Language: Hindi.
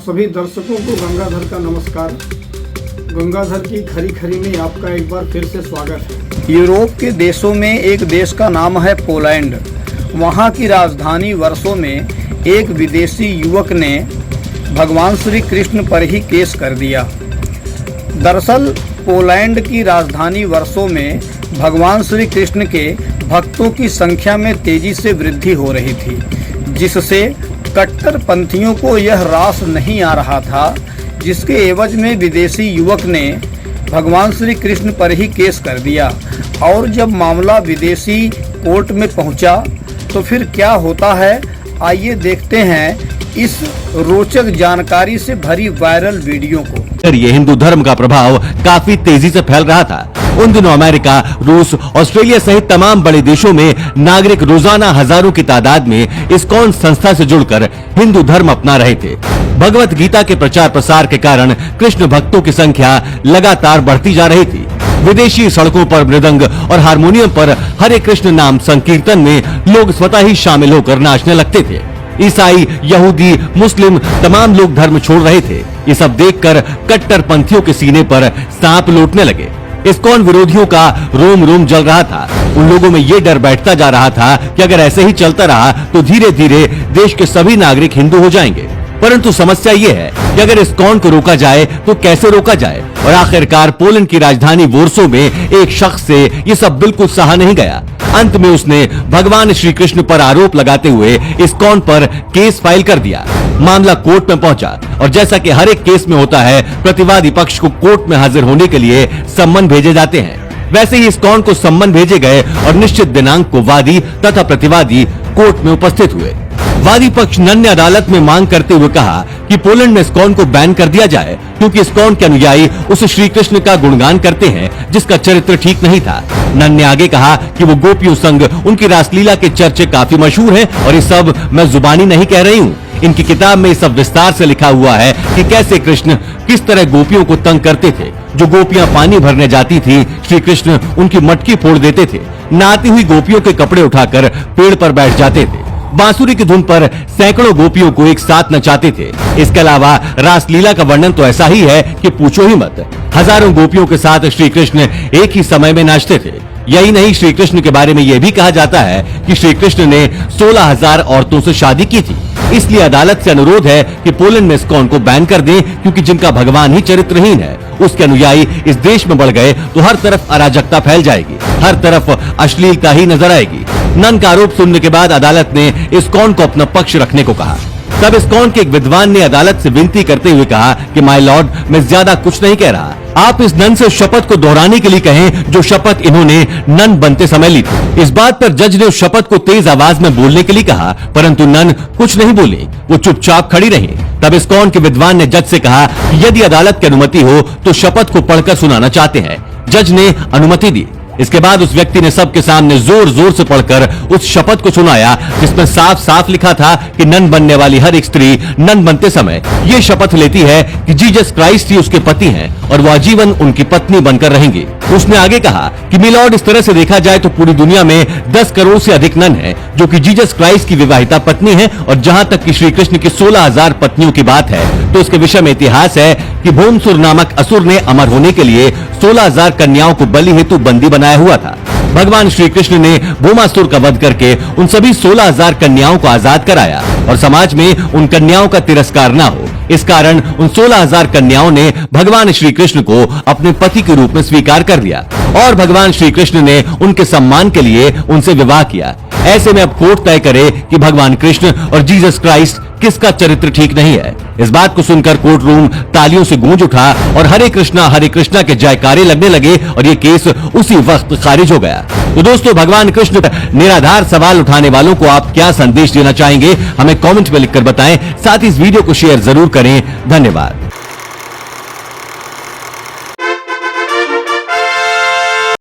सभी दर्शकों को गंगाधर का नमस्कार। गंगाधर की खरी खरी में आपका एक बार फिर से स्वागत है। यूरोप के देशों में एक देश का नाम है पोलैंड। वहाँ की राजधानी वर्सो में एक विदेशी युवक ने भगवान श्री कृष्ण पर ही केस कर दिया। दरअसल पोलैंड की राजधानी वर्सो में भगवान श्री कृष्ण के भक्तों की संख्या में तेजी से वृद्धि हो रही थी, जिससे कट्टरपंथियों को यह रास नहीं आ रहा था, जिसके एवज में विदेशी युवक ने भगवान श्री कृष्ण पर ही केस कर दिया। और जब मामला विदेशी कोर्ट में पहुंचा तो फिर क्या होता है, आइए देखते हैं इस रोचक जानकारी से भरी वायरल वीडियो को। ये हिंदू धर्म का प्रभाव काफी तेजी से फैल रहा था। उन दिनों अमेरिका, रूस, ऑस्ट्रेलिया सहित तमाम बड़े देशों में नागरिक रोजाना हजारों की तादाद में इस्कॉन संस्था से जुड़कर हिंदू धर्म अपना रहे थे। भगवत गीता के प्रचार प्रसार के कारण कृष्ण भक्तों की संख्या लगातार बढ़ती जा रही थी। विदेशी सड़कों पर मृदंग और हारमोनियम पर हरे कृष्ण नाम संकीर्तन में लोग स्वतः ही शामिल होकर नाचने लगते थे। ईसाई, यहूदी, मुस्लिम तमाम लोग धर्म छोड़ रहे थे। ये सब देखकर कट्टरपंथियों के सीने पर सांप लौटने लगे। इस्कॉन विरोधियों का रोम रोम जल रहा था। उन लोगों में ये डर बैठता जा रहा था कि अगर ऐसे ही चलता रहा तो धीरे धीरे देश के सभी नागरिक हिंदू हो जाएंगे। परंतु समस्या ये है कि अगर इस्कॉन को रोका जाए तो कैसे रोका जाए। और आखिरकार पोलैंड की राजधानी वॉर्सो में एक शख्स से ये सब बिल्कुल सहा नहीं गया। अंत में उसने भगवान श्री कृष्ण पर आरोप लगाते हुए इस्कॉन पर केस फाइल कर दिया। मामला कोर्ट में पहुंचा और जैसा कि हर एक केस में होता है, प्रतिवादी पक्ष को कोर्ट में हाजिर होने के लिए सम्मन भेजे जाते हैं। वैसे ही इस्कॉन को सम्मन भेजे गए और निश्चित दिनांक को वादी तथा प्रतिवादी कोर्ट में उपस्थित हुए। वादी पक्ष नन्य अदालत में मांग करते हुए कहा कि पोलैंड में इस्कॉन को बैन कर दिया जाए, क्योंकि इस्कॉन के अनुयायी उस श्री कृष्ण का गुणगान करते हैं जिसका चरित्र ठीक नहीं था। नन ने आगे कहा कि वो गोपियों संग उनकी रासलीला के चर्चे काफी मशहूर हैं और ये सब मैं जुबानी नहीं कह रही हूँ। इनकी किताब में ये सब विस्तार से लिखा हुआ है कि कैसे कृष्ण किस तरह गोपियों को तंग करते थे। जो गोपियां पानी भरने जाती थी, श्री कृष्ण उनकी मटकी फोड़ देते थे। नहाती हुई गोपियों के कपड़े उठाकर पेड़ पर बैठ जाते थे। बांसुरी की धुन पर सैकड़ों गोपियों को एक साथ नचाते थे। इसके अलावा रासलीला का वर्णन तो ऐसा ही है कि पूछो ही मत। हजारों गोपियों के साथ श्री कृष्ण एक ही समय में नाचते थे। यही नहीं, श्री कृष्ण के बारे में यह भी कहा जाता है कि श्री कृष्ण ने 16,000 औरतों से शादी की थी। इसलिए अदालत से अनुरोध है कि पोलैंड में इस्कॉन को बैन कर दें, क्योंकि जिनका भगवान ही चरित्रहीन है, उसके अनुयायी इस देश में बढ़ गए तो हर तरफ अराजकता फैल जाएगी, हर तरफ अश्लीलता ही नजर आएगी। नन का आरोप सुनने के बाद अदालत ने इस्कॉन को अपना पक्ष रखने को कहा। तब इस्कॉन के एक विद्वान ने अदालत से विनती करते हुए कहा कि माय लॉर्ड, मैं ज्यादा कुछ नहीं कह रहा। आप इस नन से शपथ को दोहराने के लिए कहें जो शपथ इन्होंने नन बनते समय ली थी। इस बात पर जज ने उस शपथ को तेज आवाज में बोलने के लिए कहा, परंतु नन कुछ नहीं बोली, वो चुपचाप खड़ी रही। तब इस्कॉन के विद्वान ने जज से कहा कि यदि अदालत की अनुमति हो तो शपथ को पढ़कर सुनाना चाहते हैं। जज ने अनुमति दी। इसके बाद उस व्यक्ति ने सबके सामने जोर जोर से पढ़कर उस शपथ को सुनाया, जिसमें साफ साफ लिखा था कि नन बनने वाली हर एक स्त्री नन बनते समय ये शपथ लेती है कि जीसस क्राइस्ट ही उसके पति हैं और वो आजीवन उनकी पत्नी बनकर रहेंगी। उसने आगे कहा कि मिलॉर्ड, इस तरह से देखा जाए तो पूरी दुनिया में 10 करोड़ से अधिक नन हैं जो कि जीसस क्राइस्ट की विवाहिता पत्नी है। और जहाँ तक कि श्री कृष्ण की 16,000 पत्नियों की बात है तो उसके विषय में इतिहास है कि भौमसुर नामक असुर ने अमर होने के लिए 16,000 कन्याओं को बलि हेतु बंदी बनाया हुआ था। भगवान श्री कृष्ण ने भौमासुर का वध करके उन सभी 16,000 कन्याओं को आजाद कराया और समाज में उन कन्याओं का तिरस्कार न हो, इस कारण उन 16,000 कन्याओं ने भगवान श्री कृष्ण को अपने पति के रूप में स्वीकार कर लिया और भगवान श्री कृष्ण ने उनके सम्मान के लिए उनसे विवाह किया। ऐसे में अब कोर्ट तय करे कि भगवान कृष्ण और जीसस क्राइस्ट किसका चरित्र ठीक नहीं है। इस बात को सुनकर कोर्ट रूम तालियों से गूंज उठा और हरे कृष्णा के जयकारे लगने लगे और ये केस उसी वक्त खारिज हो गया। तो दोस्तों, भगवान कृष्ण पर निराधार सवाल उठाने वालों को आप क्या संदेश देना चाहेंगे, हमें कमेंट में लिखकर बताएं। साथ ही इस वीडियो को शेयर जरूर करें। धन्यवाद।